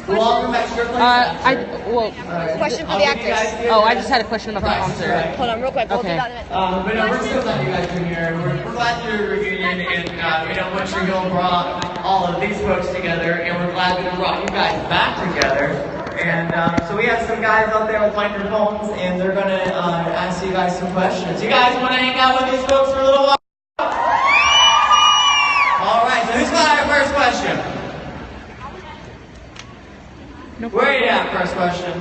Welcome back to your place. Question for the actors. I just had a question about the concert. Right. Hold on, real quick. We'll do that in a minute. But no, we're so glad you guys are here. We're glad you're a reunion, and Montreal brought all of these folks together, and we're glad we brought you guys back together. And so we have some guys out there with microphones, and they're gonna ask you guys some questions. You guys want to hang out with these folks for a little while? All right. So who's got our first question? Nope. Where are you at? First question.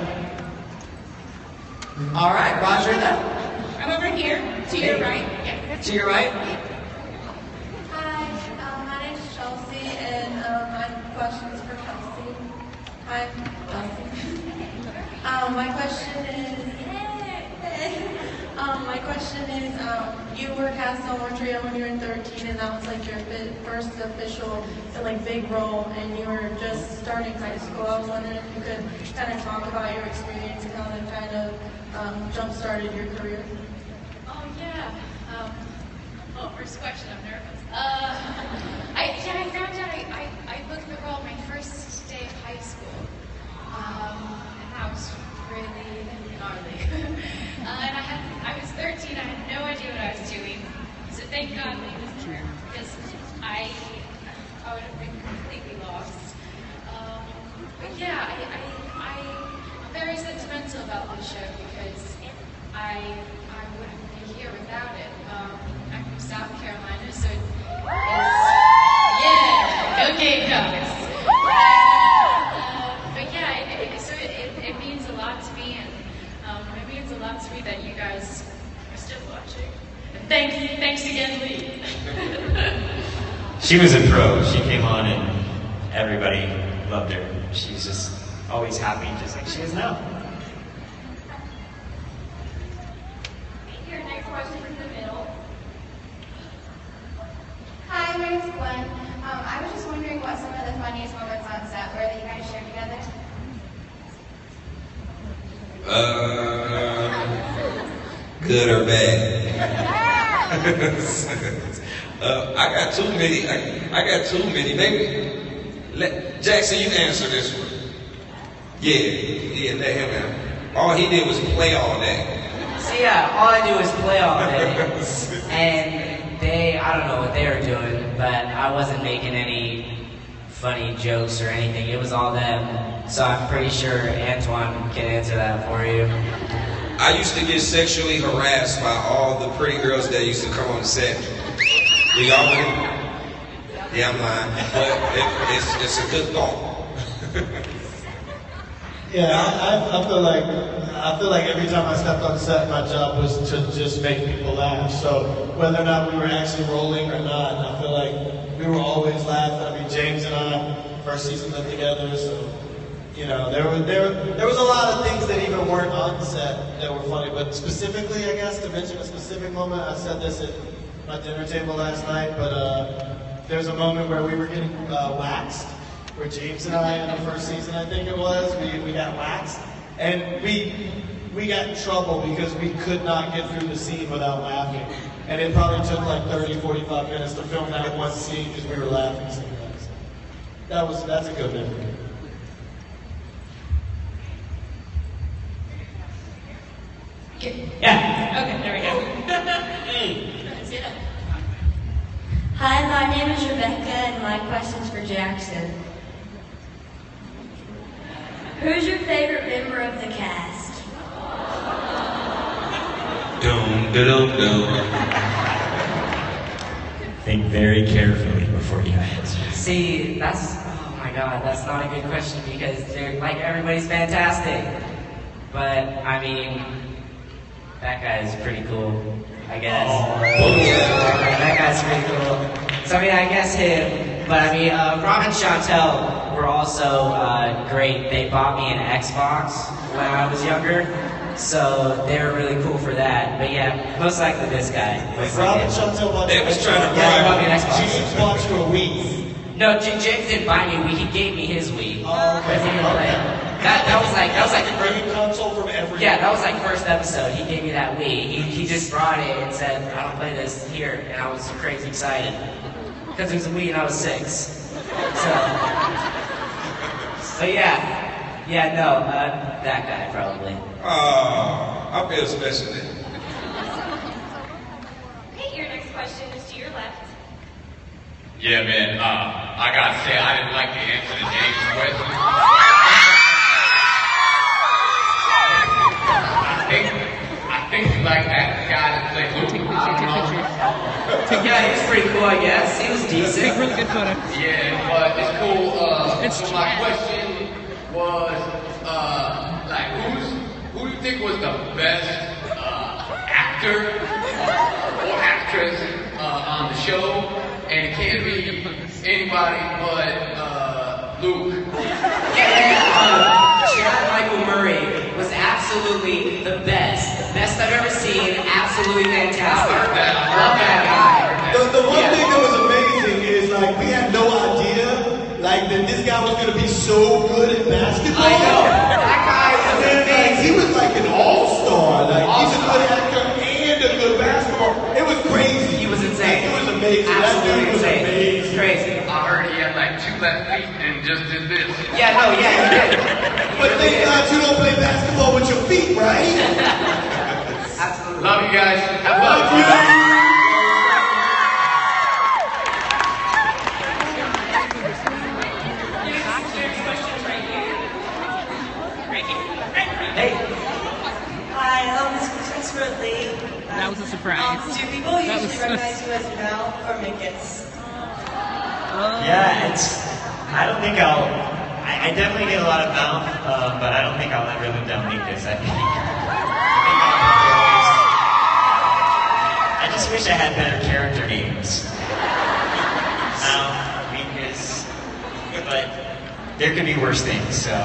All right, Roger. Then. I'm over here, to your right. Yeah. To your right. Hi, my name's Chelsea, and my question is for Kelsey. Hi, Kelsey. My question is, you were cast on Montreal when you were 13, and that was like your first official big role, and you were just starting high school. I was wondering if you could kind of talk about your experience and how that kind of jump-started your career. Oh, yeah. First question, I'm nervous. I found out I booked the role my first day of high school. And that was really gnarly. And I was 13, I had no idea what I was doing. So thank God he was there, because I would have been completely lost. But yeah, I'm very sentimental about this show because I wouldn't be here without it. I'm from South Carolina, so yeah, go Gamecocks. But yeah, so it means a lot to me, and it means a lot to me that you guys are still watching. And thanks again, Lee. She was a pro. She came on and everybody loved her. She's just always happy, just like she is now. Your next question from the middle. Hi, my name's Gwen. I was just wondering what some of the funniest moments on set were that you guys shared together. Good or bad? I got too many. I got too many. Maybe Jackson, you answer this one. Yeah, let him answer. All he did was play all day. See, yeah, all I do is play all day. And I don't know what they were doing, but I wasn't making any funny jokes or anything. It was all them. So I'm pretty sure Antwon can answer that for you. I used to get sexually harassed by all the pretty girls that used to come on set. Do y'all know? Yeah, I'm lying. But it's a good thought. Yeah, I feel like every time I stepped on set, my job was to just make people laugh. So whether or not we were actually rolling or not, I feel like we were always laughing. I mean, James and I, first season lived together, so there was a lot of things that even weren't on set that were funny. But specifically, I guess to mention a specific moment, I said this at my dinner table last night. But there's a moment where we were getting waxed. Where James and I, in the first season, I think it was, we got waxed. And we got in trouble because we could not get through the scene without laughing. And it probably took like 30, 45 minutes to film that one scene because we were laughing so much. That's a good memory. Yeah. Okay, there we go. Hi, my name is Rebecca, and my question's for Jackson. Who's your favorite member of the cast? Think very carefully before you answer. See, oh my God, that's not a good question because everybody's fantastic. But, I mean, that guy's pretty cool, I guess. Oh yeah. That guy's pretty cool. So, I mean, I guess him. But, I mean, Rob and Chantel were also great. They bought me an Xbox when I was younger. So, they were really cool for that. But, yeah, most likely this guy. Rob and Chantel bought you an Xbox. Yeah, they bought me an Xbox. James bought you a Wii. No, James didn't buy me a Wii. He gave me his Wii. Oh, okay. That was like dream console from every. Yeah, that was like first episode. He gave me that Wii. He just brought it and said, "I don't play this here," and I was crazy excited because it was a Wii and I was 6. But that guy probably. Oh, I feel special then. Okay, your next question is to your left. Yeah, man, I gotta say, I didn't like the answer to James' question. I think you like that guy that played Luke. Yeah, he was pretty cool, I guess. He was decent. Take really good photo. Yeah, but it's cool. So my question was, like, who do you think was the best actor or actress on the show? And it can't be anybody but Luke. Chad Michael Murray was absolutely the best I've ever seen. Absolutely fantastic. I heard that. Love that guy. The one thing that was amazing is like we had no idea like that this guy was gonna be so good at basketball. I know. That guy was amazing. He was like an all-star. Like he's a good actor and a good basketball. It was crazy. He was insane. It was amazing. Absolutely That dude was insane. amazing. Crazy. I heard he had like 2 left feet and just did this. Yeah, he did. But thank God you don't play basketball with your feet, right? Absolutely. Love you guys. Have fun. Hey. Hi, this question's for Lee. That was a surprise. Do people usually recognize you as Mel or Minkus? Yeah, I don't think I definitely get a lot of mouth, but I don't think I'll ever live down Minkus. I just wish I had better character names. Minkus, but there could be worse things, so.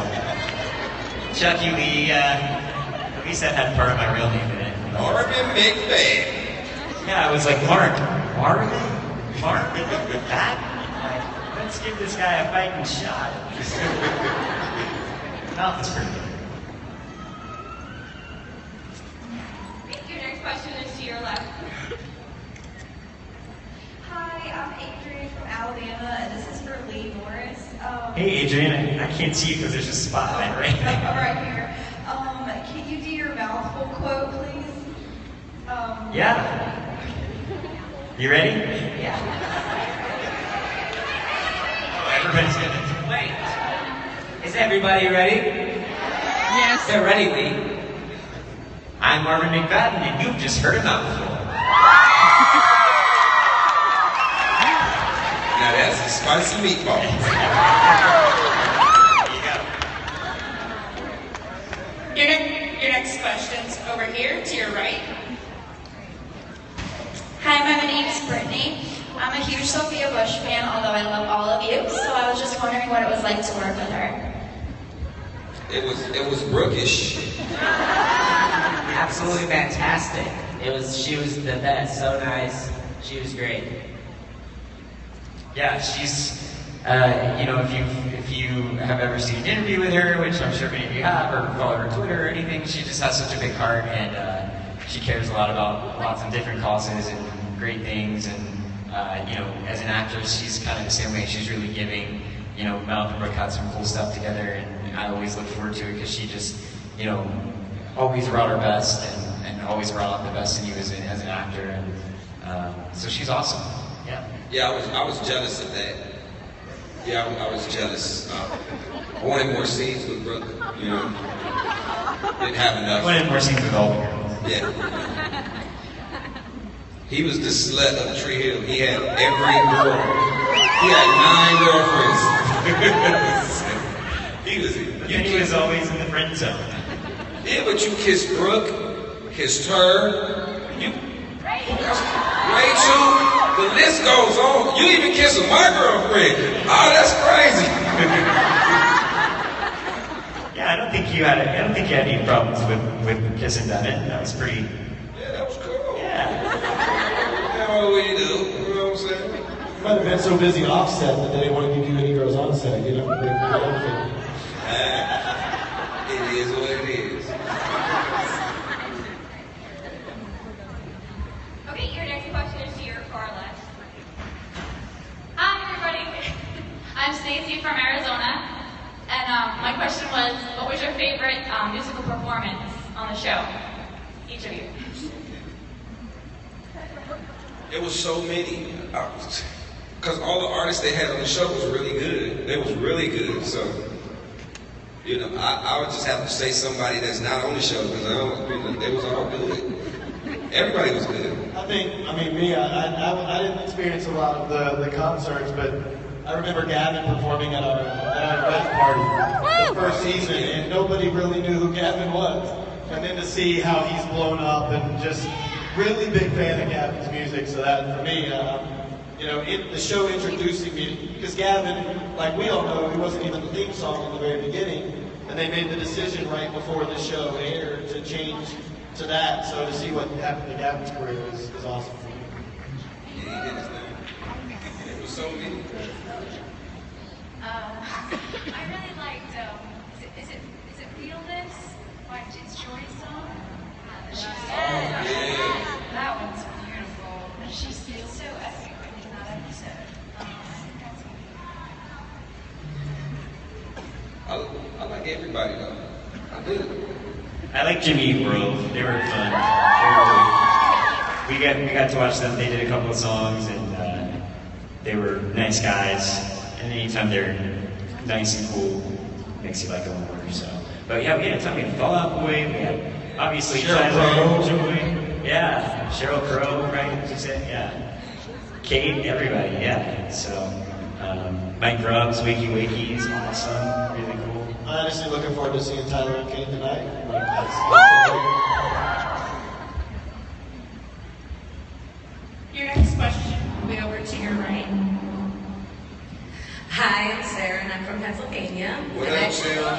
Chucky Lee, at least that had part of my real name in it. Marvin McFadden. Yeah, I was like, Mark, that? Like, let's give this guy a fighting shot. Mouth is pretty good. Your next question is to your left. Hi, I'm Adrian from Alabama, and this is for Lee Norris. Hey, Adrian, I can't see you because there's a spotlight right there. Right here. Can you do your mouthful quote, please? Yeah. You ready? Yeah. Oh, everybody's gonna Wait. Is everybody ready? Yes. They're ready, Lee. I'm Marvin McFadden, and you've just heard a mouthful. Now that's a spicy meatball. Your next question's over here to your right. Hi, my name is Brittany. I'm a huge Sophia Bush fan, although I love all of you, so I was just wondering what it was like to work with her. It was brookish. Absolutely fantastic. She was the best. So nice. She was great. Yeah, she's, if you have ever seen an interview with her, which I'm sure many of you have, or follow her on Twitter or anything, she just has such a big heart, and she cares a lot about lots of different causes and great things, and, as an actress, she's kind of the same way. She's really giving. Mel and Brooke had some cool stuff together, and I always look forward to it because she just, always brought her best, and always brought out the best in you as an actor, and so she's awesome. Yeah. Yeah, I was jealous of that. Yeah, I was jealous. I wanted more scenes with Brooke, Didn't have enough. I wanted more scenes with all the girls. Yeah. He was the slut of Tree Hill. He had every girl. He had 9 girlfriends. He was always in the friend zone. Yeah, but you kissed Brooke, kissed her, Rachel, the list goes on. You even kissed my girlfriend. Oh, that's crazy. Yeah, I don't think you had any problems with kissing Dunn. That was pretty. Yeah, that was cool. Yeah. What do you do? You know what I'm saying? You might have been so busy off set that they didn't want to give you any girls on set. It is what it is. Okay, your next question is to your far left. Hi, everybody. I'm Stacey from Arizona, and My question was, what was your favorite musical performance on the show? Each of you. It was so many. Because all the artists they had on the show was really good. They was really good. So, you know, I would just have to say somebody that's not on the show because they was all good. Everybody was good. I didn't experience a lot of the concerts, but I remember Gavin performing at our red party the first season, and nobody really knew who Gavin was. And then to see how he's blown up, and just really big fan of Gavin's music. So that for me, the show introducing me, because Gavin, like we all know, he wasn't even the theme song in the very beginning, and they made the decision right before the show aired to change to that. So to see what happened to Gavin's career is awesome for me. Yeah, he did his thing. It was so many. I really liked, is it Realness by It's Joy's song? That one's beautiful. She's so epic in that episode. I like everybody though. I do. I like Jimmy Eat World. They were fun. We got to watch them. They did a couple of songs, and they were nice guys. And anytime they're nice and cool, makes you like them more. So, but yeah, we had a ton. We had Fall Out Boy. We had obviously Tyler, Joy. Yeah, Sheryl Crow, right? Did you say? Yeah. Kate, everybody. Yeah. So, Mike Grubbs, Wakey Wakey is awesome. Really cool. I'm honestly looking forward to seeing Tyler and Kate tonight. Your next question will be over to your right. Hi, I'm Sarah, and I'm from Pennsylvania. What up, Sarah?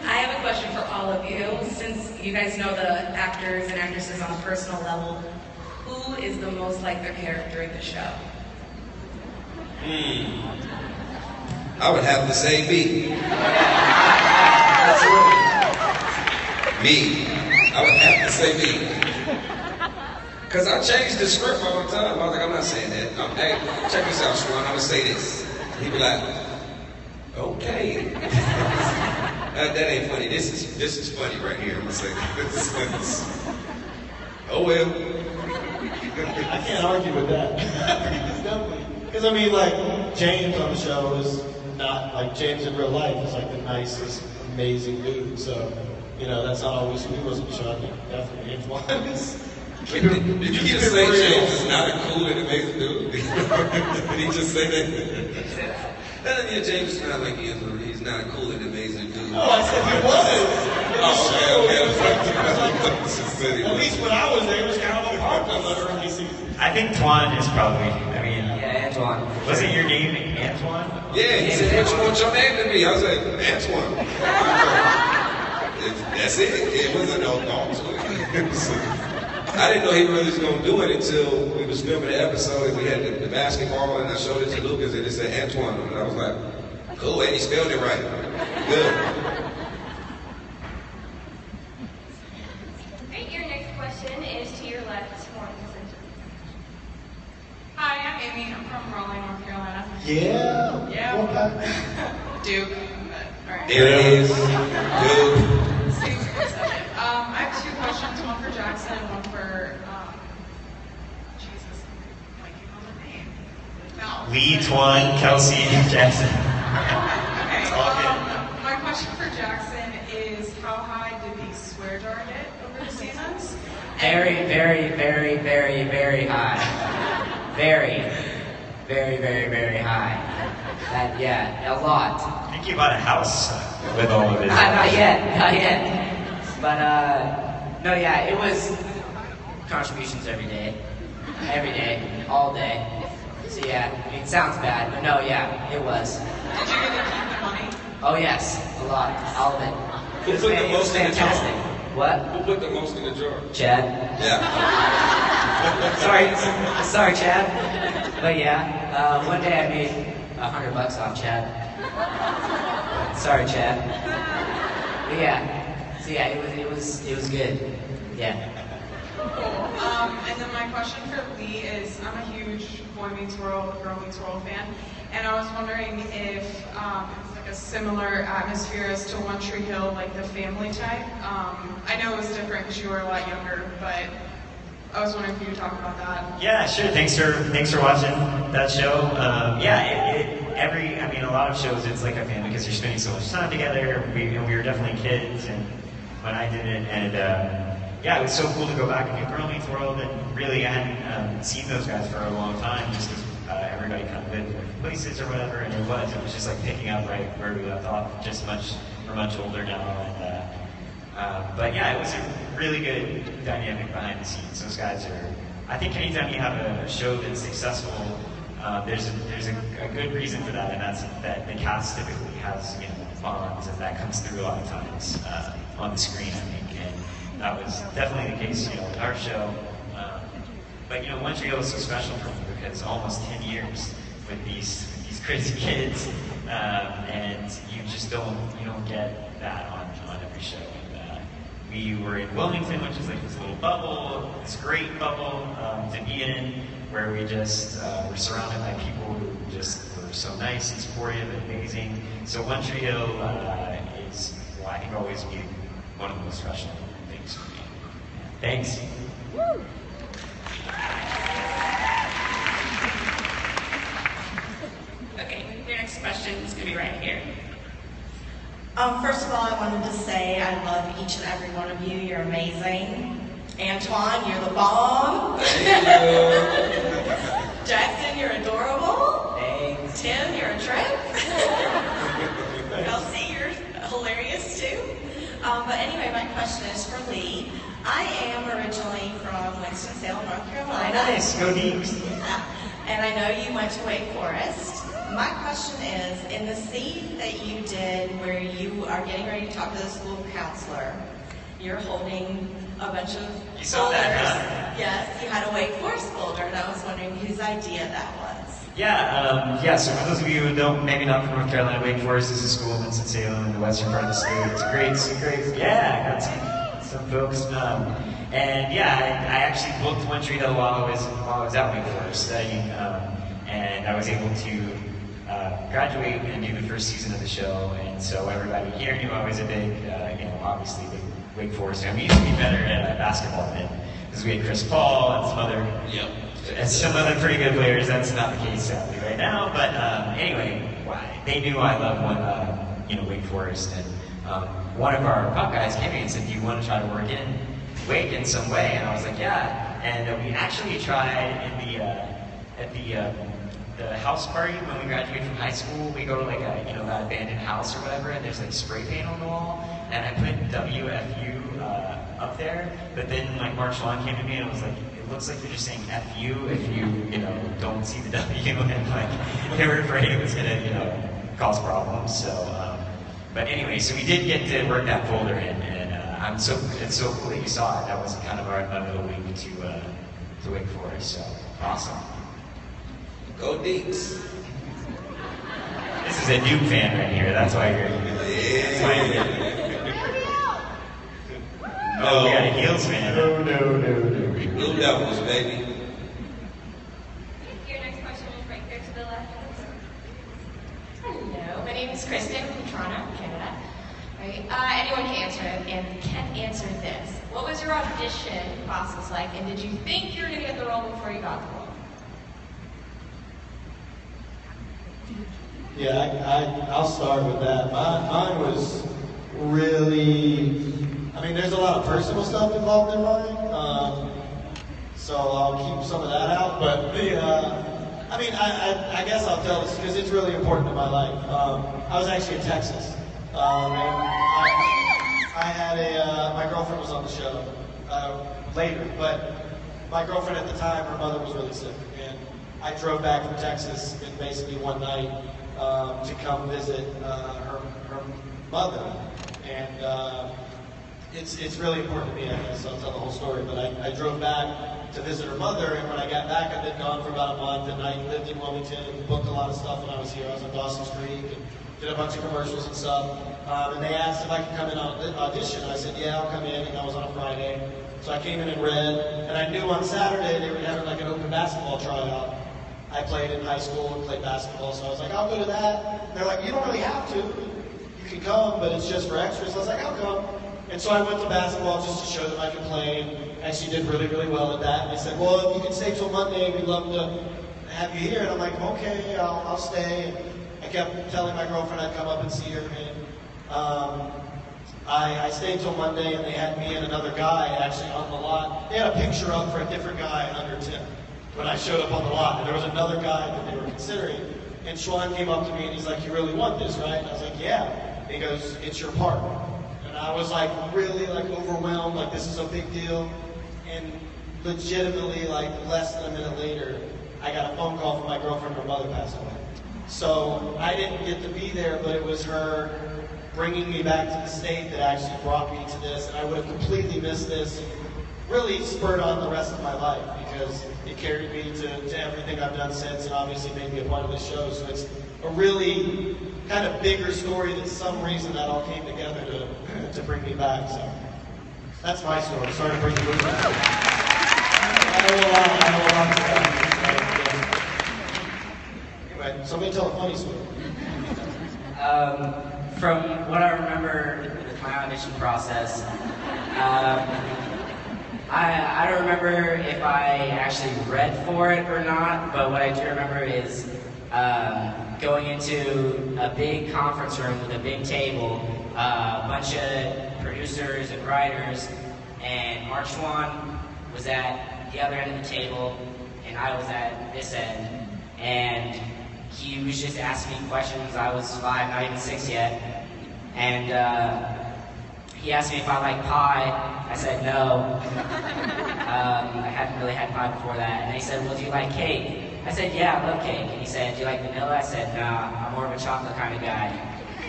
I have a question for all of you. Since you guys know the actors and actresses on a personal level, who is the most like their character in the show? I would have to say me. Me. I would have to say me. Because I changed the script all the time. I was like, I'm not saying that. Hey, check this out, Swan. I'm going to say this. He'd be like, okay. That ain't funny. This is funny right here. I'm going to say this. Oh, well. I can't argue with that. Because I mean, like, James on the show is not, like, James in real life is like the nicest, amazing dude. So, you know, that's not always who he was in the show. I think definitely Antwon is. Did you just say James is not a cool and amazing dude? Did he just say that? Yeah, James is not like he is. He's not a cool and amazing dude. Oh, I said he was. At least when I was there, it was kind of a part of the early season. I think Twan is probably, Yeah, Antwon. Wasn't your name Antwon? Yeah, he said, "Which one's your name to me?" I was like, "Antwon." That's it. It wasn't no thought to it. I didn't know he really was going to do it until we was filming the episode and we had the basketball and I showed it to Lucas and it said Antwon and I was like, cool, and he spelled it right. Good. Great, your next question is to your left, Morgan. Hi, I'm Amy. I'm from Raleigh, North Carolina. Yeah. Yeah. Okay. Duke. All right. There it is. Duke. I have two questions, one for Jackson and one for, Jesus, I'm blanking on the name. No. Lee, Twan, Kelsey, Jackson. Okay, my question for Jackson is how high did the swear jar get over the seasons? Very, very, very, very, very high. Very, very, very, very high. A lot. I think you bought a house with all of it. Not yet. But, no, yeah, it was contributions every day, all day. So, yeah, I mean, it sounds bad, but no, yeah, it was. Did you get to keep the money? Oh, yes, a lot, all of it. Who put the most in the jar? What? Who put the most in the jar? Chad. Yeah. Sorry, Chad. But yeah, one day I made $100 off Chad. Sorry, Chad. But yeah. So yeah, it was good. Yeah. Cool. And then my question for Lee is, I'm a huge Boy Meets World, Girl Meets World fan, and I was wondering if, instead like a similar atmosphere as to One Tree Hill, like the family type. I know it was different because you were a lot younger, but I was wondering if you could talk about that. Yeah, sure. Thanks for watching that show. A lot of shows it's like a family because you're spending so much time together. We were definitely kids, and when I did it, and it was so cool to go back and do Girl Meets World, and really I hadn't seen those guys for a long time, just because everybody kind of lived in different places or whatever, and it was just like picking up right where we left off. We're much older now, and it was a really good dynamic behind the scenes. Those guys are. I think anytime you have a show that's successful, there's a good reason for that, and that's that the cast typically has bonds, and that comes through a lot of times on the screen, I think, and that was definitely the case with our show. But One Tree Hill is so special for me because almost 10 years with these crazy kids, and you just don't get that on every show. We were in Wilmington, which is like this little bubble, this great bubble to be in, where we just were surrounded by people who just were so nice and supportive and amazing. So One Tree Hill is, I think, always be one of the most special things for me. Thanks. Woo! Okay, your next question is going to be right here. First of all, I wanted to say I love each and every one of you. You're amazing. Antwon, you're the bomb. Thank you. Jackson, you're adorable. Thanks. Tim, you're a trip. Kelsey, you're hilarious too. But anyway, my question is for Lee. I am originally from Winston-Salem, North Carolina. Nice, go Deeps. Yeah. And I know you went to Wake Forest. My question is, in the scene that you did where you are getting ready to talk to the school counselor, you're holding a bunch of You saw folders. that, huh? Yes, you had a Wake Forest folder, and I was wondering whose idea that was. So for those of you who don't, maybe not from North Carolina, Wake Forest is a school in Winston-Salem in the western part of the state. It's great. Yeah, I got some folks. I actually booked One Tree Hill while I was at Wake Forest studying, and I was able to graduate and do the first season of the show, and so everybody here knew I was a big, obviously big Wake Forest fan. We used to be better at basketball then, because we had Chris Paul and some other pretty good players. That's not the case sadly right now, but anyway, they knew I loved Wake Forest, and one of our pop guys came to me and said, "Do you want to try to work in Wake in some way?" And I was like, "Yeah." And we actually tried at the house party when we graduate from high school. We go to like that abandoned house or whatever, and there's like spray paint on the wall, and I put WFU up there, but then like March Long came to me and was like, "It looks like you're just saying FU if you don't see the W," and like they were afraid it was gonna cause problems. So but anyway, so we did get to work that folder in, and it's so cool that you saw it. That was kind of our little link to Wake Forest. So awesome. Go Deeps. This is a Duke fan right here. That's why you're here. No, we got a Heels fan. No. Blue Devils, baby. Your next question is right there to the left. Hello, my name is Kristen from Toronto, Canada. Right? Anyone can answer this. What was your audition process like, and did you think you were going to get the role before you got the role? Yeah, I'll start with that. Mine was really, there's a lot of personal stuff involved in mine, so I'll keep some of that out, but I guess I'll tell this because it's really important in my life. I was actually in Texas, and I had my girlfriend was on the show later, but my girlfriend at the time, her mother was really sick, and I drove back from Texas in basically one night to come visit her mother, and it's really important to me, I guess. I'll tell the whole story, but I drove back to visit her mother, and when I got back, I'd been gone for about a month, and I lived in Wilmington and booked a lot of stuff when I was here. I was on Dawson's Creek and did a bunch of commercials and stuff, and they asked if I could come in on audition. I said, yeah, I'll come in, and that was on a Friday. So I came in and read, and I knew on Saturday they were having like an open basketball tryout. I played in high school and played basketball, so I was like, I'll go to that. And they're like, you don't really have to. You can come, but it's just for extras. I was like, I'll come. And so I went to basketball just to show them I could play, and actually did really, really well at that. And they said, well, if you can stay till Monday, we'd love to have you here. And I'm like, okay, I'll stay. And I kept telling my girlfriend I'd come up and see her. And I stayed till Monday, and they had me and another guy actually on the lot. They had a picture up for a different guy under Tim when I showed up on the lot. And there was another guy that they were considering. And Schwan came up to me and he's like, you really want this, right? And I was like, yeah. And he goes, it's your part. And I was like really like overwhelmed, like this is a big deal. And legitimately like less than a minute later, I got a phone call from my girlfriend, her mother passed away. So I didn't get to be there, but it was her bringing me back to the state that actually brought me to this. And I would have completely missed this and really spurred on the rest of my life because it carried me to everything I've done since and obviously made me a part of this show. So it's a really kind of bigger story that some reason that all came together to bring me back. So that's my story. Sorry to bring you with me. I know a lot of stuff. Anyway, somebody tell a funny story. From what I remember with my audition process, I don't remember if I actually read for it or not, but what I do remember is going into a big conference room with a big table, a bunch of producers and writers, and Antwon was at the other end of the table, and I was at this end, and he was just asking me questions. I was 5, not even 6 yet, and he asked me if I like pie. I said no. I hadn't really had pie before that. And he said, well, do you like cake? I said, yeah, I love cake. And he said, do you like vanilla? I said, nah, I'm more of a chocolate kind of guy.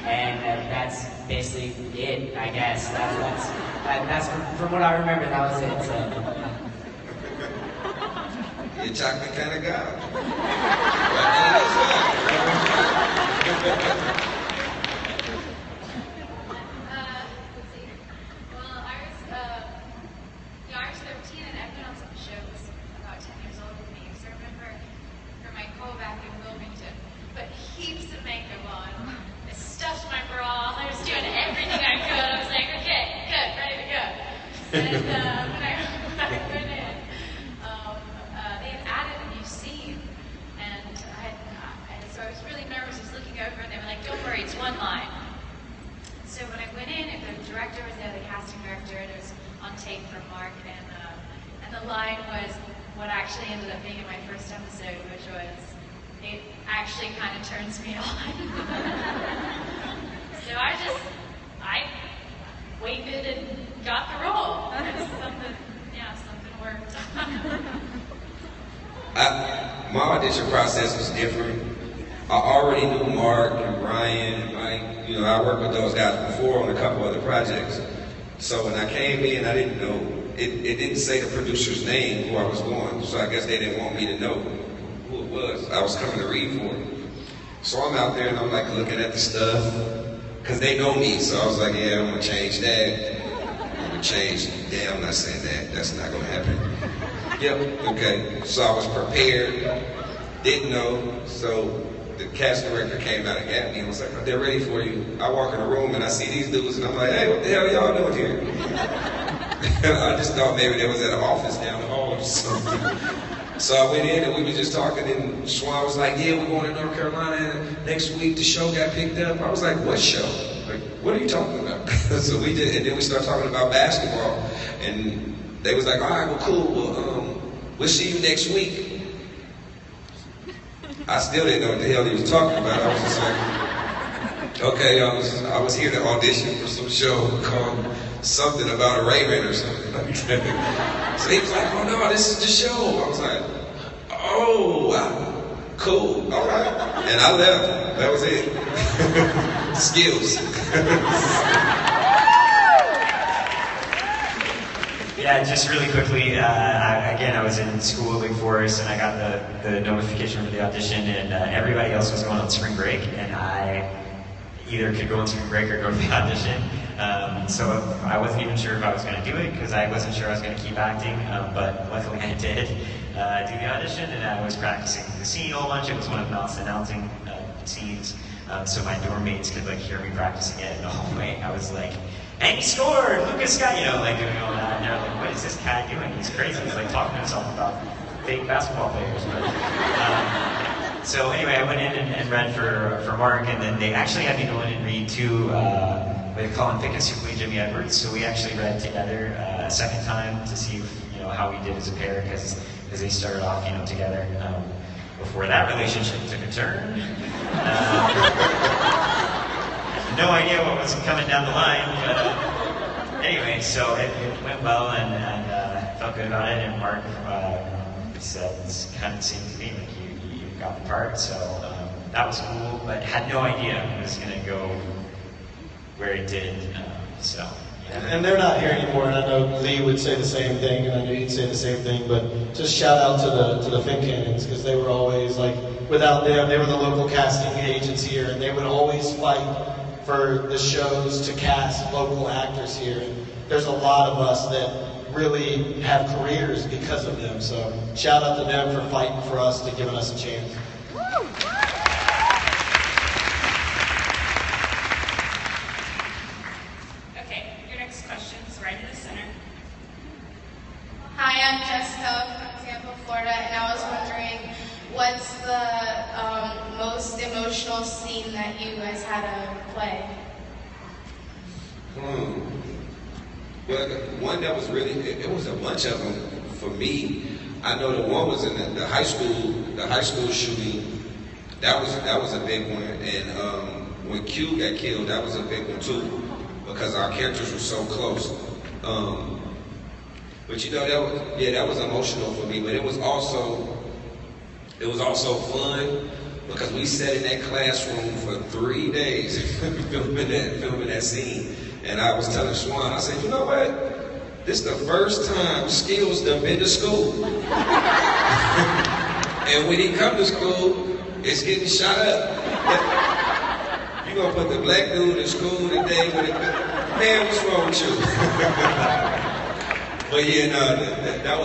And that's basically it, I guess. That's from what I remember, that was it. So. You're a chocolate kind of guy. I was 13 and I've been on some shows about 10 years older than me. So I remember for my callback in Wilmington, put heaps of makeup on. I stuffed my bra. I was doing everything I could. I was like, okay, good, ready to go. And when I went in, they had added a new scene. And so I was really nervous. I was looking over and they were like, don't worry, it's one line. So when I went in, the director was there, the casting director, and it was on tape from Mark, and the line was what actually ended up being in my first episode, which was, it actually kind of turns me on. So I waited and got the role. Something worked. My audition process was different. I already knew Mark and Brian and Mike. You know, I worked with those guys before on a couple other projects. So when I came in, I didn't know. It didn't say the producer's name, who I was going. So I guess they didn't want me to know who it was. I was coming to read for them. So I'm out there and I'm like looking at the stuff. Because they know me. So I was like, yeah, I'm going to change that. I'm going to change. Yeah, I'm not saying that. That's not going to happen. Yep, okay. So I was prepared. Didn't know. So the cast director came out and got me and was like, oh, they're ready for you. I walk in the room and I see these dudes and I'm like, hey, what the hell y'all doing here? I just thought maybe they was at an office down the hall or something. So I went in and we were just talking and Schwan was like, yeah, we're going to North Carolina next week. The show got picked up. I was like, what show? Like, what are you talking about? So we did, and then we started talking about basketball. And they was like, all right, well, cool. We'll see you next week. I still didn't know what the hell he was talking about. I was just like, okay, I was here to audition for some show called something about a Raven or something like that. So he was like, oh no, this is the show. I was like, oh, wow, cool, all right. And I left. That was it. Skills. Yeah, just really quickly, I was in school at Wake Forest and I got the notification for the audition and everybody else was going on spring break and either could go on spring break or go to the audition. So I wasn't even sure if I was going to do it because I wasn't sure I was going to keep acting, but luckily I did do the audition, and I was practicing the scene a whole bunch. It was one of Mel's announcing scenes, so my dorm mates could like hear me practicing it in the hallway. I was like, and he scored! Lucas got, like doing all that, and they're like, what is this cat doing? He's crazy. He's like talking to himself about fake basketball players. But, so anyway, I went in and read for Mark, and then they actually had me go in and read two, they call him Thickens who played Jimmy Edwards. So we actually read together a second time to see how we did as a pair, because they started off together. Before that relationship took a turn. No idea what was coming down the line, but anyway, so it went well, and felt good about it. And Mark said it kind of seemed to me like you got the part, so that was cool, but had no idea it was going to go where it did. So. And they're not here anymore, and I know Lee would say the same thing, and I know you'd say the same thing, but just shout out to the Fin Cannons, because they were always, like, without them, they were the local casting agents here, and they would always fight for the shows to cast local actors here. And there's a lot of us that really have careers because of them, so shout out to them for fighting for us, to giving us a chance. Hi, I'm Jessica from Tampa, Florida, and I was wondering, what's the most emotional scene that you guys had to play? Well, the one that was really, it was a bunch of them for me. I know the one was in the high school shooting. That was a big one, and when Q got killed, that was a big one too, because our characters were so close. But that was emotional for me. But it was also fun because we sat in that classroom for 3 days filming that scene. And I was telling Swan, I said, you know what? This is the first time Skills done been to school. And when he come to school, it's getting shot up. You gonna put the black dude in school today with man, what's wrong with you? But yeah, no, that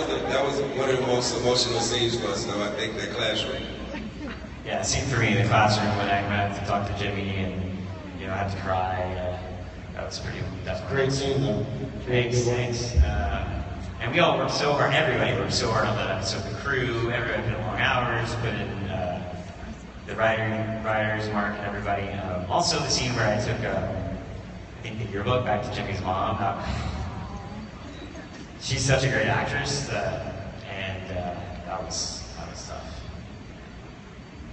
was one of the most emotional scenes for us, though, I think, that classroom. Yeah, scene for me in the classroom when I had to talk to Jimmy and, I had to cry. That was definitely great scene, though. Thanks. And we all worked so hard, everybody worked so hard on that episode. The crew, everybody put in long hours, put in the writers, Mark, and everybody. Also the scene where I took, I think, the yearbook back to Jimmy's mom. She's such a great actress, and that was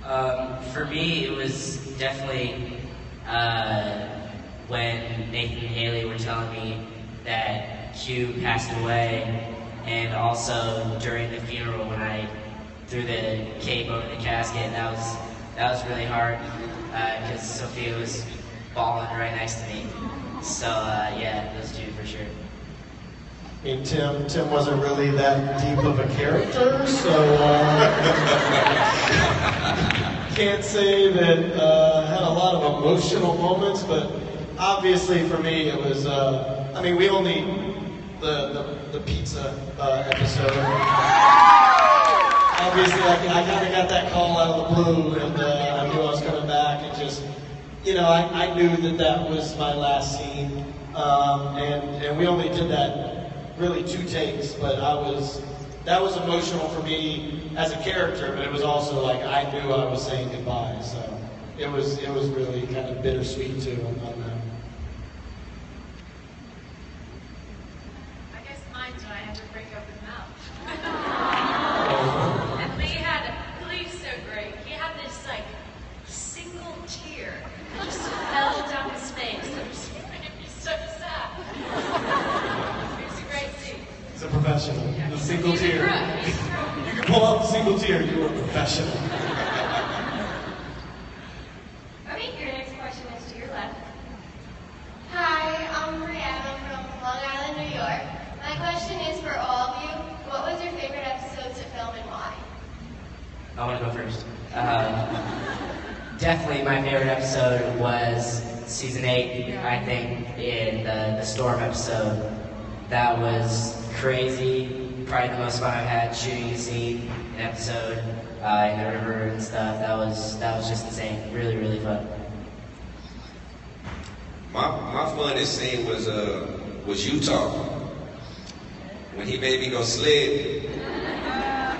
tough. For me, it was definitely when Nathan and Haley were telling me that Q passed away, and also during the funeral when I threw the cape over the casket. That was really hard because Sophia was bawling right next to me. So yeah, those two for sure. I mean, Tim wasn't really that deep of a character, so can't say that had a lot of emotional moments, but obviously for me it was, we only, the pizza episode. Obviously I kind of got that call out of the blue, and I knew I was coming back, and just, I knew that was my last scene, and we only did that really 2 takes, but that was emotional for me as a character, but it was also like I knew I was saying goodbye, so it was really kind of bittersweet too on that. I guess mine's when I had to break up with Mel. And Lee's so great. He had this single tear that just fell down his face. It made me so sad. He's a professional. The single tear. You can pull out the single tear, you're a professional. Okay, your next question is to your left. Hi, I'm Brianna from Long Island, New York. My question is for all of you. What was your favorite episode to film and why? I want to go first. Definitely my favorite episode was season 8, I think, in the Storm episode. That was crazy. Probably the most fun I've had shooting a scene, an episode in the river and stuff. That was just insane. Really, really fun. My funnest scene was Utah. When he made me go sled.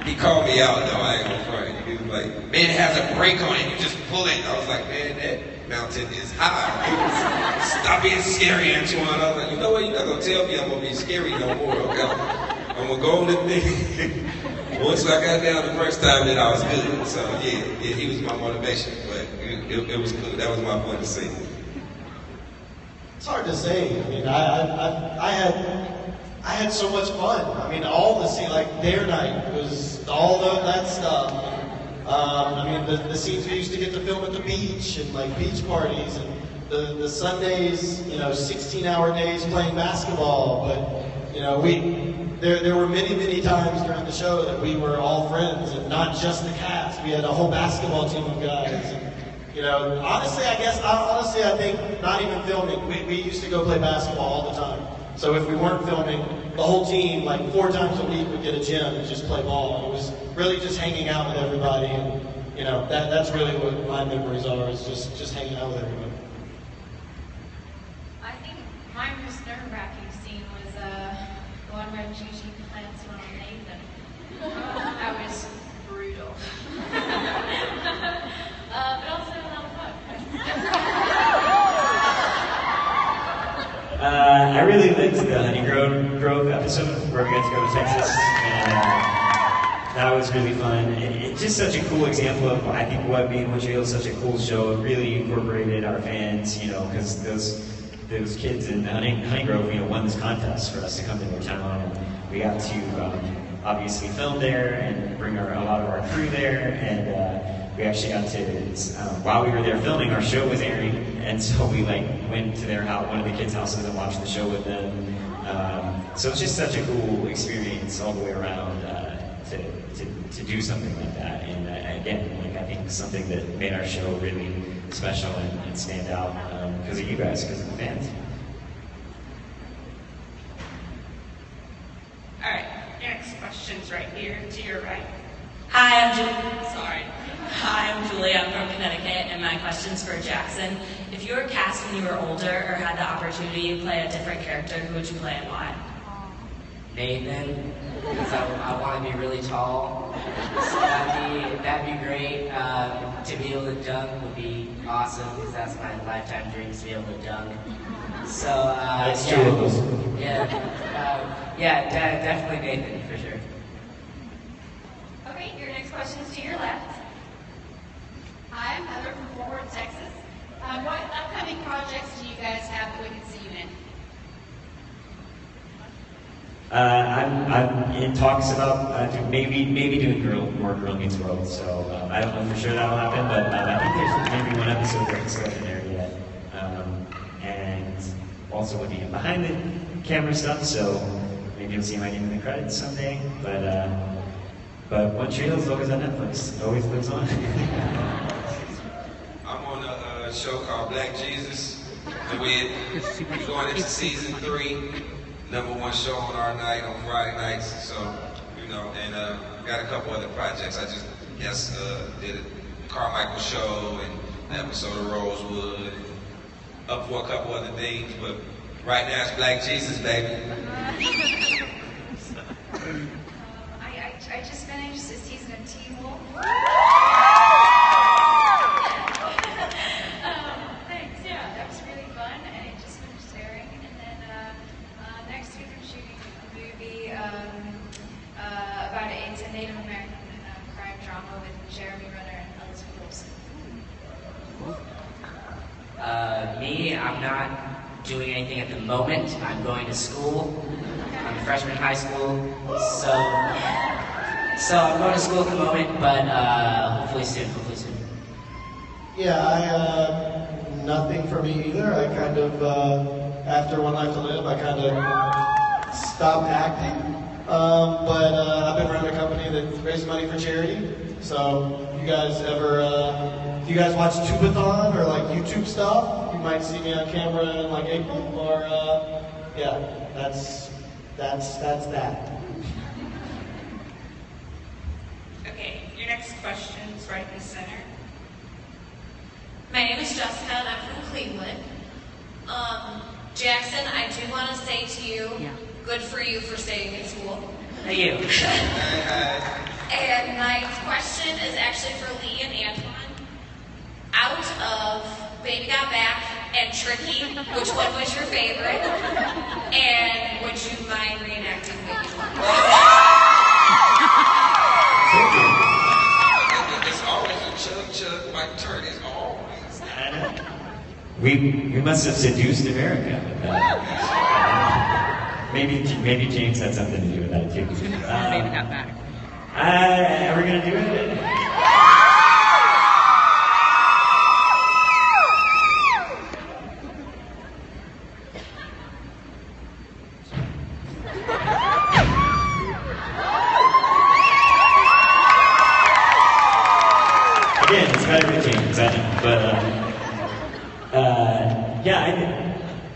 He called me out though, I ain't gonna front. He was like, man, it has a brake on it, you just pull it. I was like, man, that mountain is high. Stop being scary, Antwon. I was like, you know what, you're not gonna tell me I'm gonna be scary no more, okay? I'm gonna go on the thing. Once I got down the first time, then I was good. So yeah, he was my motivation, but it was cool. That was my fun to see. It's hard to say. I mean, I had so much fun. I mean, all the scene, like Dare Night was all that stuff. I mean, the scenes we used to get to film at the beach and like beach parties and the Sundays, 16-hour days playing basketball. But there were many times during the show that we were all friends and not just the cast. We had a whole basketball team of guys. And, honestly, I think not even filming. We used to go play basketball all the time. So if we weren't filming, the whole team, like 4 times a week, would get a gym and just play ball. It was really just hanging out with everybody, and that's really what my memories are, is just hanging out with everybody. I think my most nerve-wracking scene was the one where Gigi plants one on Nathan. That was brutal. But also a lot of fun. I really liked the Honey Grove episode where we got to go to Texas, and that was really fun. And it's just such a cool example of, I think, what made One Tree Hill such a cool show. It really incorporated our fans, because those kids in Honey Grove, won this contest for us to come to their town, and we got to obviously film there and bring a lot of our crew there, and we actually got to, while we were there filming, our show was airing, and so we went to their house, one of the kids' houses, and watched the show with them. So it's just such a cool experience all the way around to do something like that. And again, I think something that made our show really special and stand out because of you guys, because of the fans. All right, next question's right here to your right. Hi, I'm Julia. I'm from Connecticut, and my question's for Jackson. If you were cast when you were older or had the opportunity to play a different character, who would you play and why? Nathan, because I want to be really tall. So that'd be great. To be able to dunk would be awesome, because that's my lifetime dream, to be able to dunk. So That's two of us. Definitely Nathan for sure. Okay, your next question's to your left. Hi, I'm Heather from Fort Worth, Texas. What upcoming projects do you guys have that we can see you in? I'm in talks about maybe doing more Girl Meets World. So I don't know for sure that'll happen, but I think there's maybe one episode that's still in there yet. And also looking at behind the camera stuff, so maybe you'll see my name in the credits someday. But One Tree Hill's always on Netflix. It always lives on. I'm on a show called Black Jesus. We're going into season 3. #1 show on our night on Friday nights. So, and got a couple other projects. I just did a Carmichael show and an episode of Rosewood. And up for a couple other things, but right now it's Black Jesus, baby. I just finished a season of Teen Wolf. Thanks, yeah, that was really fun, and it just finished airing. And then next week I'm shooting a movie about it's a Native American crime drama with Jeremy Renner and Elizabeth Olsen. Me, I'm not doing anything at the moment. I'm going to school. I'm a freshman in high school, so I'm going to school at the moment, but hopefully soon. Yeah, nothing for me either. I kind of, after One Life to Live, I kind of stopped acting. But I've been running a company that raises money for charity. So if you guys watch Tubathon or like YouTube stuff, You might see me on camera in like April, or yeah, that's that. Okay, your next question is right in the center. My name is Jessica and I'm from Cleveland. Jackson, I do want to say to you, good for you for staying in school. Thank you. And my question is actually for Lee and Antwon. Out of Baby Got Back and Tricky, which one was your favorite? And would you mind reenacting Baby One? It's always a chug like turn. It's always. We must have seduced America. Maybe James had something to do with that too. Baby Got Back. Are we gonna do it? Again, it's better with James, I know, but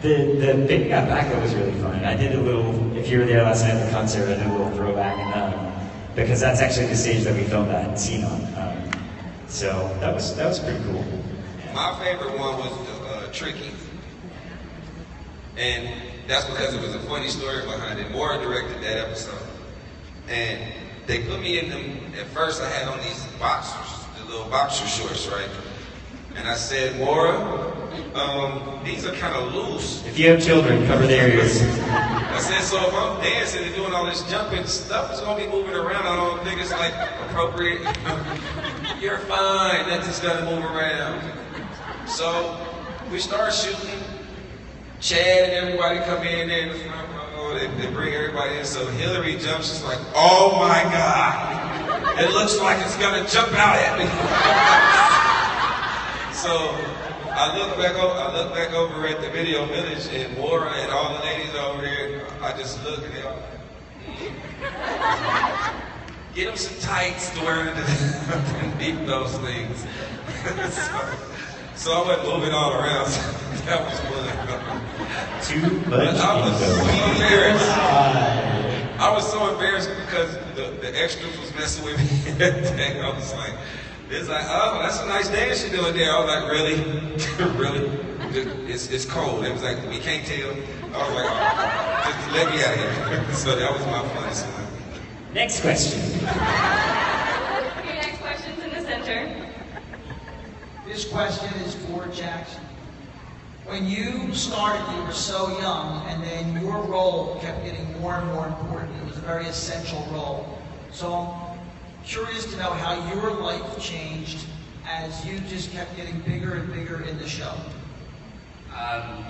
the Baby Got Back, that was really fun. I did a little, if you were there last night at the concert, I did a little throwback, because that's actually the stage that we filmed that scene on. So that was pretty cool. My favorite one was Tricky. And that's because it was a funny story behind it. Maura directed that episode. And they put me in them, at first I had on these boxers, the little boxer shorts, right? And I said, Maura, these are kind of loose. If you have children, cover their ears. I said, so if I'm dancing and doing all this jumping stuff, it's gonna be moving around. I don't think it's like appropriate. You're fine, that's just gonna move around. So we start shooting. Chad and everybody come in there, and they bring everybody in. So Hillary jumps, she's like, oh my God, it looks like it's gonna jump out at me. So I look back over at the video village, and Maura and all the ladies over there, I just look and they all, get them some tights to wear underneath those things. So I went moving all around. So that was fun. Too much. I was so embarrassed. I was so embarrassed because the extras was messing with me. I was like, it's like, oh, that's a nice dance you're doing there. I was like, really? Really? It's cold. It was like, we can't tell. I was like, oh, just let me out of here. So that was my funniest one. Next question. Your next question's in the center. This question is for Jackson. When you started, you were so young, and then your role kept getting more and more important. It was a very essential role. So I'm curious to know how your life changed as you just kept getting bigger and bigger in the show.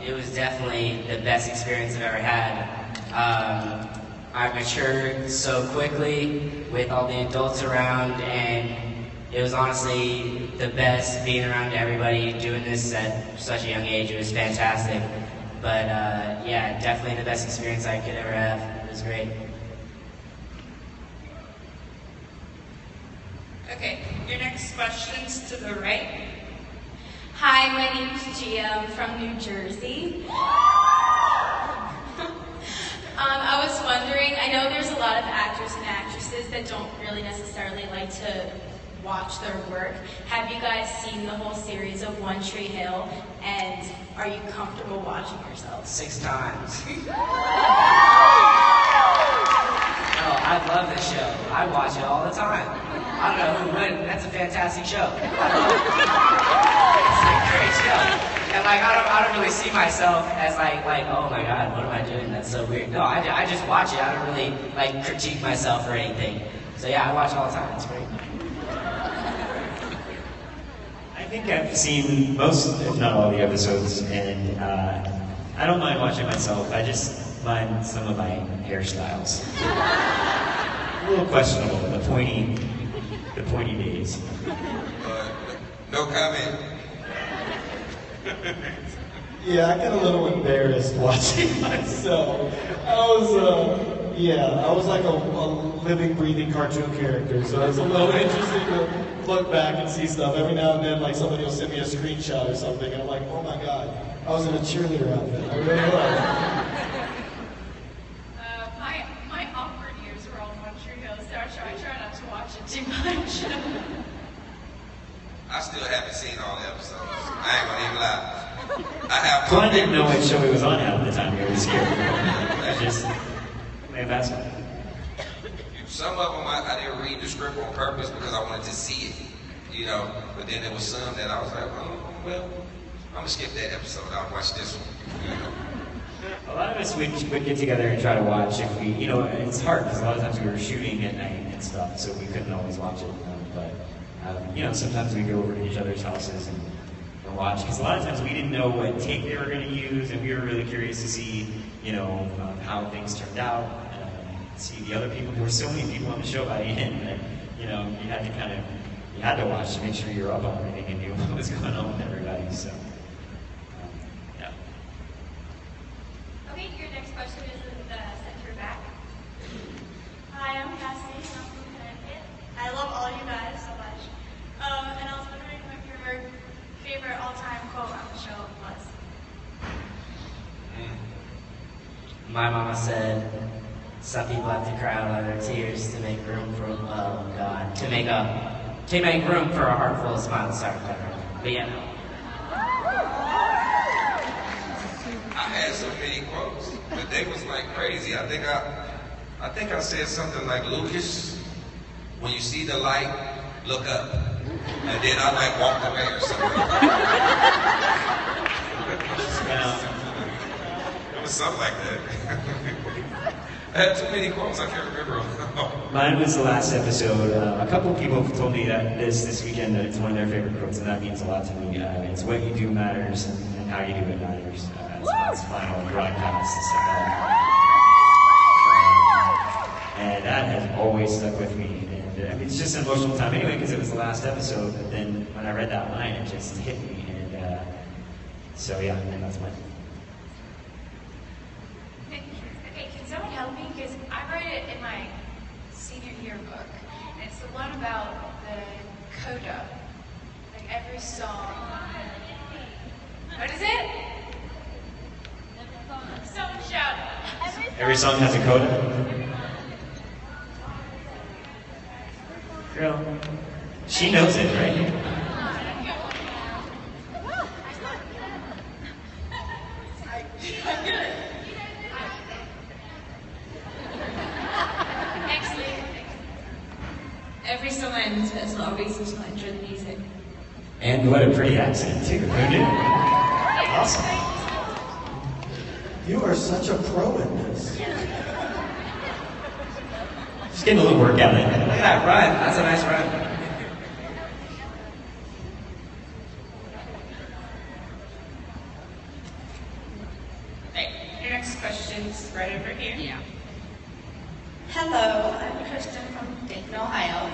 It was definitely the best experience I've ever had. I matured so quickly with all the adults around, and it was honestly the best being around everybody, doing this at such a young age. It was fantastic. But yeah, definitely the best experience I could ever have. It was great. Okay, your next question's to the right. Hi, my name's Gia. I'm from New Jersey. I was wondering, I know there's a lot of actors and actresses that don't really necessarily like to watch their work. Have you guys seen the whole series of One Tree Hill, and are you comfortable watching yourselves? 6 times. Oh, I love this show. I watch it all the time. I don't know who wouldn't. That's a fantastic show. It's a great show. And like, I don't really see myself as like, oh my God, what am I doing? That's so weird. No, I just watch it. I don't really like critique myself or anything. So yeah, I watch it all the time. It's great. I think I've seen most, if not all, the episodes, and I don't mind watching myself. I just mind some of my hairstyles. A little questionable, the pointy days. No comment. Yeah, I get a little embarrassed watching myself. I was Yeah, I was like a living, breathing cartoon character, so it's a little interesting to look back and see stuff. Every now and then, like somebody will send me a screenshot or something, and I'm like, oh my god, I was in a cheerleader outfit. I really was. My awkward years were on One Tree Hill, so I try not to watch it too much. I still haven't seen all the episodes. I ain't gonna even lie. I have. Well, I didn't know what show he was on at the time he was here. I just made that one. Some of them I didn't read the script on purpose because I wanted to see it, you know. But then there was some that I was like, oh, well, I'm gonna skip that episode. I'll watch this one. You know? A lot of us would get together and try to watch if we, you know, it's hard because a lot of times we were shooting at night and stuff, so we couldn't always watch it. You know, sometimes we go over to each other's houses and watch, because a lot of times we didn't know what take they were going to use, and we were really curious to see, you know, how things turned out, see the other people. There were so many people on the show by the end that, you know, you had to watch to make sure you were up on everything and knew what was going on with everybody, so, yeah. Okay, your next question is in the center back. Hi, I'm Cassie. I'm from Connecticut. I love all you guys so much. And I was wondering what your favorite all-time quote on the show was. My mama said, some people have to cry out their tears to make room for, oh God, to make room for a heart full of smiles. Sorry, but yeah. I had so many quotes, but they was like crazy. I think I said something like, Lucas, when you see the light, look up. And then I like walked away or something. It was something like that. I had too many quotes, I can't remember them. Mine was the last episode. A couple of people have told me that this weekend that it's one of their favorite quotes, and that means a lot to me. It's what you do matters, and how you do it matters. It's final broadcast and stuff like that. And that has always stuck with me. And I mean, it's just an emotional time anyway, because it was the last episode. But then when I read that line, it just hit me. And so yeah, and that's mine. Okay, can someone help me? Because I read it in my senior yearbook. And it's the one about the coda. Like every song. What is it? Someone shout it. Every song has a coda. Girl, she knows it, right? Every song ends as always is my dream music. And what a pretty accent, too. Who knew? Awesome. You are such a pro in this. Just getting a little workout in. Look at that run. That's a nice run. Right, your next question's right over here. Yeah. Hello, I'm Kristen from Dayton, Ohio.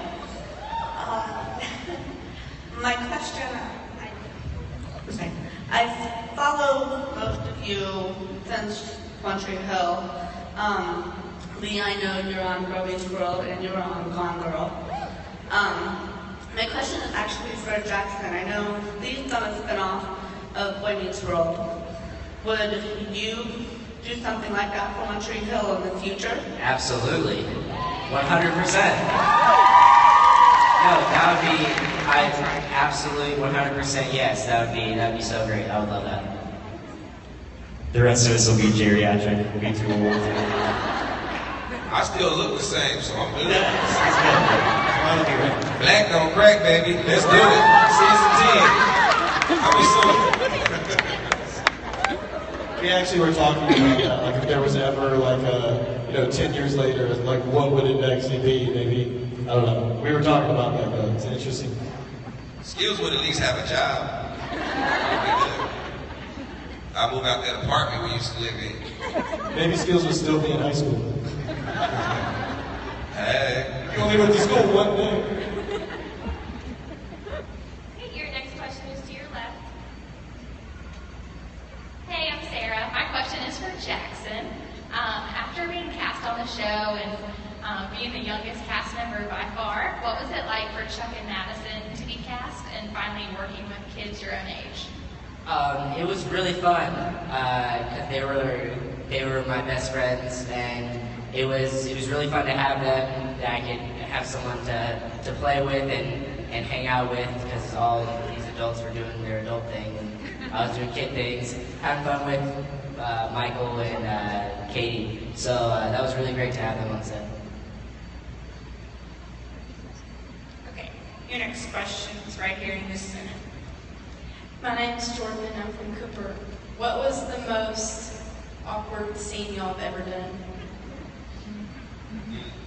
My question, I've followed most of you since One Tree Hill. Lee, I know you're on Boy Meets World and you're on Gone Girl. My question is actually for Jackson. I know Lee's done a spinoff of Boy Meets World. Would you do something like that for One Tree Hill in the future? Absolutely. 100%. No, that would be, absolutely 100% yes. That'd be so great. I would love that. The rest of us will be geriatric. We'll be too old. I still look the same, so I'm good. Yeah, Black don't crack, baby. Let's do it. Season 10. How we soon? We actually were talking about that, like if there was ever like a, 10 years later, like what would it actually be? Maybe, I don't know. We were talking about that, but it's interesting. Skills would at least have a job. I'll move out that apartment we used to live in. Maybe Skills would still be in high school. Hey. You only went to school one day. Okay, your next question is to your left. Hey, I'm Sarah. My question is for Jackson. After being cast on on the show and being the youngest cast member by far. What was it like for Chuck and Madison to be cast and finally working with kids your own age? It was really fun because they were my best friends, and it was really fun to have them. That I could have someone to play with and hang out with, because all these adults were doing their adult thing, and I was doing kid things, having fun with Michael and Katie. So that was really great to have them on set. Okay, your next question is right here in this center. My name's Jordan and I'm from Cooper. What was the most awkward scene y'all have ever done?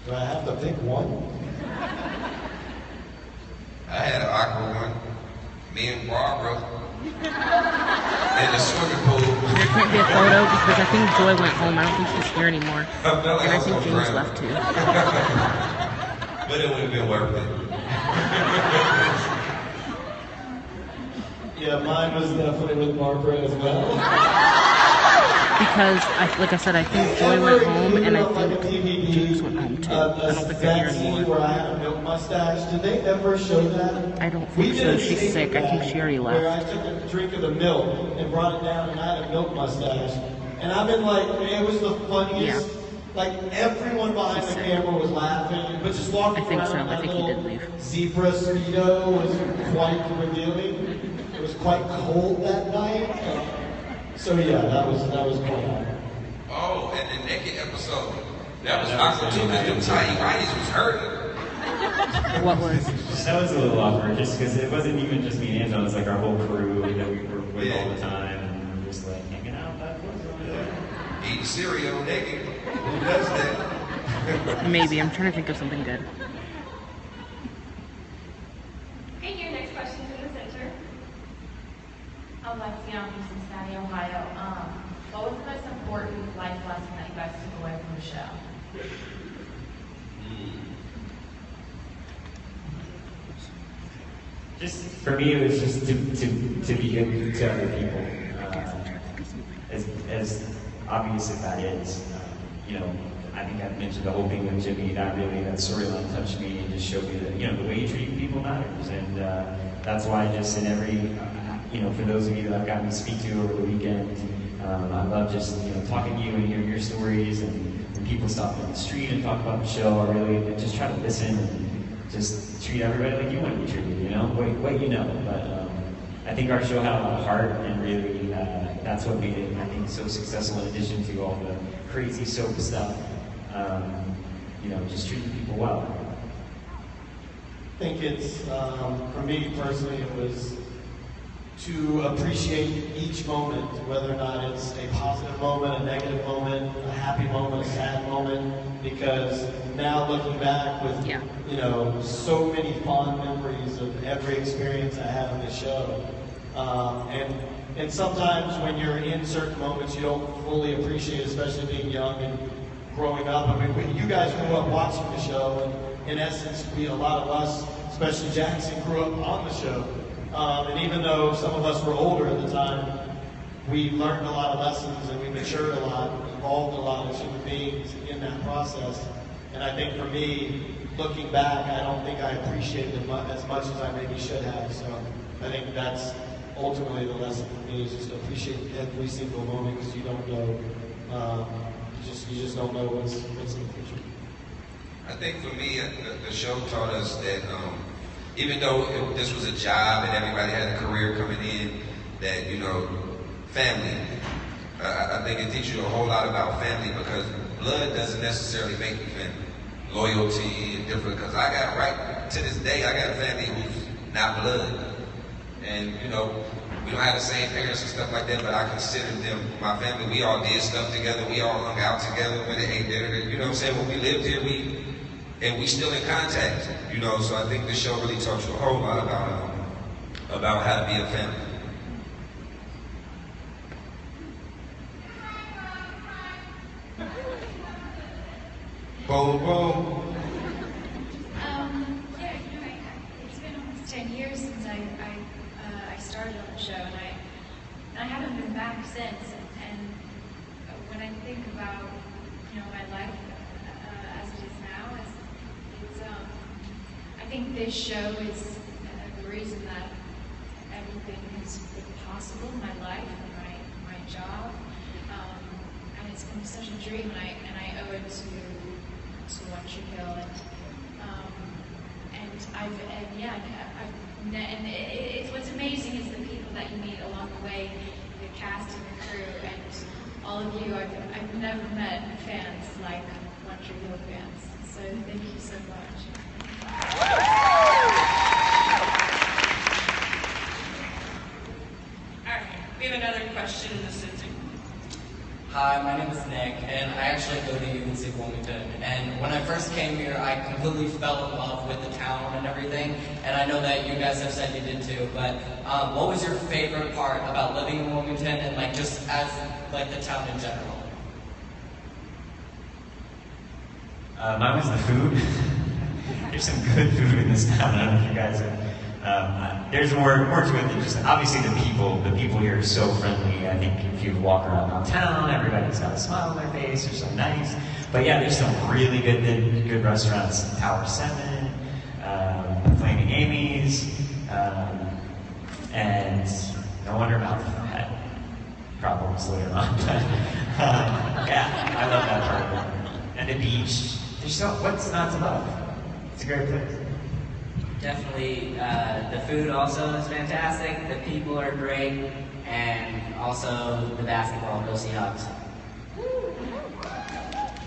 Do I have to pick one? I had an awkward one. Me and Barbara in the swimming pool. There can't be a photo because I think Joy went home. I don't think she's here anymore. And I think James left too. But it would have been worth it. Yeah, mine was definitely with Barbara as well. Because, like I said, I think Joy went home, and I think James went home too. I don't think they're here anymore. Where I had a milk mustache. Did they ever show that? I don't think so. She's sick. I think she already left. Where I took a drink of the milk and brought it down, and I had a milk mustache. And I've been like, it was the funniest. Yeah. Like, everyone behind the camera was laughing, but just walking around in that little zebra speedo was quite revealing. It was quite cold that night. So yeah, that was quite hard. Oh, and the naked episode. That was awkward too, because them tiny whiteys was hurting. What was? That was a little awkward, just because it wasn't even just me and Antwon, it was like our whole crew that we were with all the time, and we were just like hanging out back there. Eating cereal naked. Who does that? Maybe. I'm trying to think of something good. Okay, your next question's in the center. Alexia, I'm from Cincinnati, Ohio. What was the most important life lesson that you guys took away from the show? Just for me, it was just to be good to other people. As obvious as that is, you know, I think I've mentioned the whole thing with Jimmy. That storyline touched me and just showed me that, you know, the way you treat people matters, and that's why just in every, you know, for those of you that I've gotten to speak to over the weekend, I love just, you know, talking to you and hearing your stories, and when people stop in the street and talk about the show, I really just try to listen and just treat everybody like you want to be treated, you know, what you know. But I think our show had a lot of heart, and really that's what made it, I think, so successful, in addition to all the crazy soap stuff. You know, just treating people well. I think it's, for me personally, it was to appreciate each moment, whether or not it's a positive moment, a negative moment, a happy moment, a sad moment, because now looking back with, you know, so many fond memories of every experience I had on the show. And sometimes when you're in certain moments, you don't fully appreciate, especially being young and growing up. I mean, you guys grew up watching the show, and in essence, a lot of us, especially Jackson, grew up on the show. And even though some of us were older at the time, we learned a lot of lessons, and we matured a lot, evolved a lot as human beings in that process. And I think for me, looking back, I don't think I appreciated it as much as I maybe should have. So I think that's ultimately the lesson for me, is just to appreciate every single moment, because you don't know, you just don't know what's in the future. I think for me, the show taught us that even though this was a job and everybody had a career coming in, that, you know, family. I think it teaches you a whole lot about family, because blood doesn't necessarily make you family. Loyalty and different, because I got, right to this day, I got a family who's not blood. And, you know, we don't have the same parents and stuff like that, but I consider them my family. We all did stuff together. We all hung out together when they ate dinner. You know what I'm saying? When we lived here, we still in contact, you know. So I think the show really taught you a whole lot about how to be a family. Boom, boom. Yeah, you know, it's been almost 10 years since I started on the show, and I haven't been back since. And when I think about, you know, my life this show is the reason that everything has been possible in my life and my job. And it's been such a dream, and I owe it to One Tree Hill. What's amazing is the people that you meet along the way, the cast and the crew, and all of you. I've never met fans like One Tree Hill fans. So thank you so much. All right, we have another question in the center. Hi, my name is Nick, and I actually go to UNC Wilmington. And when I first came here, I completely fell in love with the town and everything. And I know that you guys have said you did too. But what was your favorite part about living in Wilmington, and like just as like the town in general? Mine was the food. There's some good food in this town. I don't know if you guys have. There's more to it than just obviously the people. The people here are so friendly. I think if you walk around downtown, everybody's got a smile on their face. They're so nice. But yeah, there's some really good restaurants. Tower 7, Flaming Amy's, and no wonder Mouth had problems later on. Yeah, I love that part of it. And the beach. There's what's not to love? It's a great place. Definitely, the food also is fantastic. The people are great, and also the basketball. Go Seahawks!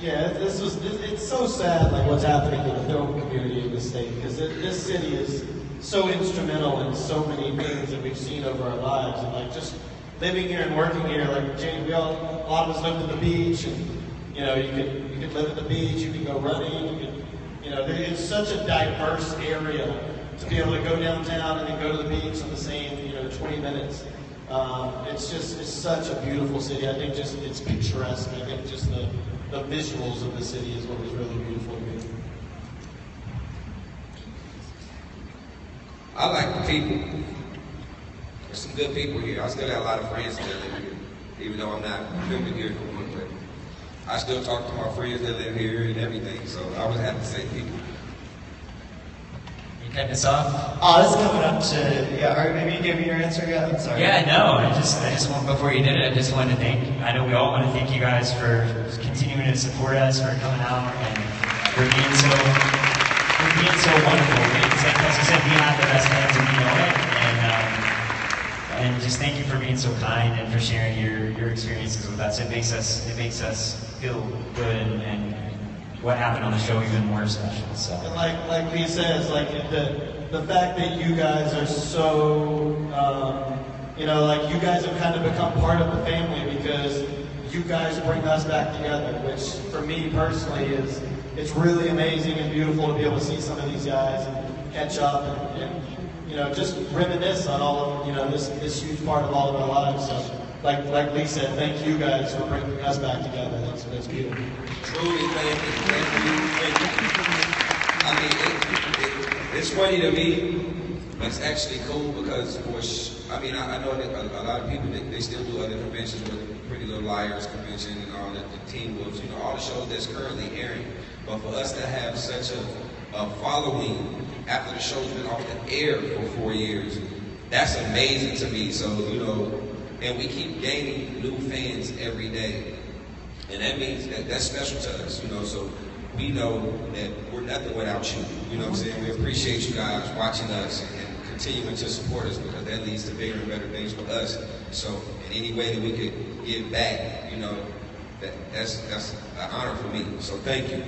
Yeah, it's so sad, like what's happening to the film community in the state, because this city is so instrumental in so many things that we've seen over our lives, and like just living here and working here, like Jane, a lot of us lived at the beach, and you know, you could live at the beach, you could go running, it's such a diverse area to be able to go downtown and then go to the beach in the same, 20 minutes. It's such a beautiful city. I think just it's picturesque. I think just the visuals of the city is what was really beautiful to me. I like the people. There's some good people here. I still have a lot of friends that live here, even though I'm not filming here for one, but I still talk to my friends that live here and everything, so I would have to say people. You cut this off? Oh, this is coming up to, or maybe you gave me your answer yet? I'm sorry. Yeah, no, I just want, before you did it, I just wanted to I know we all want to thank you guys for continuing to support us, for coming out, and for being so wonderful. As Kelsey said, we have the best fans and we know it, and just thank you for being so kind and for sharing your experiences with us. It makes us feel good, and what happened on the show even more special. So, and like Lee says, like the fact that you guys are so, like you guys have kind of become part of the family because you guys bring us back together, which for me personally it's really amazing and beautiful to be able to see some of these guys and catch up and just reminisce on all of this huge part of all of our lives. So, like Lee said, thank you guys for bringing us back together. That's beautiful. Truly, thank you. I mean, it's funny to me, but it's actually cool because, I know that a lot of people, they still do other conventions with Pretty Little Liars convention and all that, the Teen Wolves, all the shows that's currently airing. But for us to have such a following after the show's been off the air for 4 years, that's amazing to me. So, and we keep gaining new fans every day. And that means that's special to us, so we know that we're nothing without you. You know what I'm saying? We appreciate you guys watching us and continuing to support us because that leads to bigger and better things for us. So in any way that we could give back, that's an honor for me. So thank you.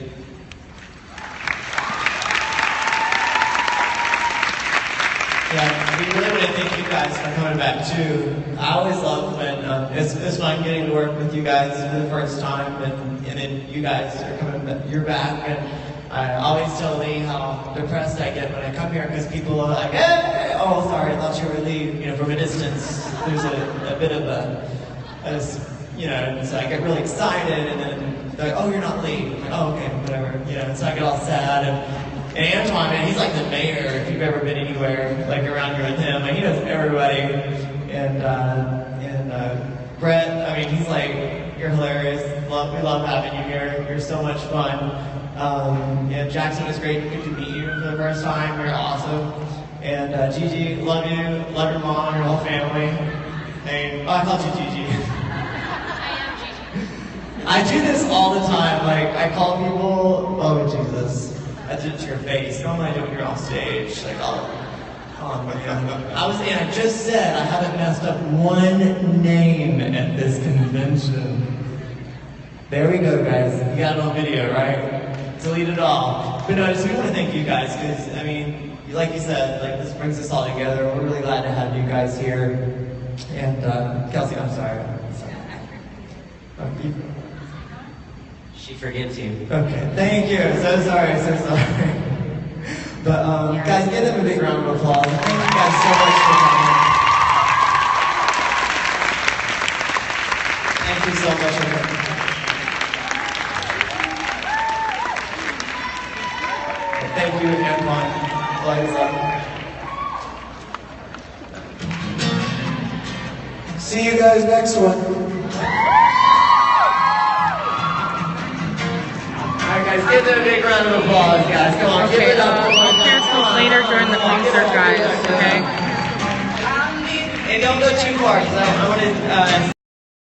Yeah, we really want to thank you guys for coming back too. I always love when it's fun getting to work with you guys for the first time, and then you guys are you're back, and I always tell Lee how depressed I get when I come here because people are like, hey, oh sorry, I thought you were Lee, from a distance. There's a bit of so I get really excited, and then they're like, oh, you're not Lee. I'm like, oh, okay, whatever, so I get all sad. And Antwon, man, he's like the mayor if you've ever been anywhere, like around here with him. He knows everybody. And Brett, he's like you're hilarious. We love having you here. You're so much fun. Yeah, Jackson, it was great to get to meet you for the first time. You're awesome. And Gigi, love you. Love your mom, your whole family. And, I called you Gigi. I do this all the time. Like, I call people, oh Jesus, I did it to your face. Normally I do it when you're off stage. Like, oh, I just said I haven't messed up one name at this convention. There we go, guys. You got it on video, right? Delete it all. But no, I just want to thank you guys, because, I mean, like you said, like, this brings us all together. We're really glad to have you guys here. And, Kelsey, I'm sorry. She forgives you. Okay, thank you. So sorry. But guys, give them a big round of applause. Thank you guys so much for coming. Thank you so much. Thank you, Antwon. See you guys next one. Guys, give them a big round of applause, guys. Come on, give it up. I'll cancel later during the concert, guys, okay? Hey, don't go too far, because I want to...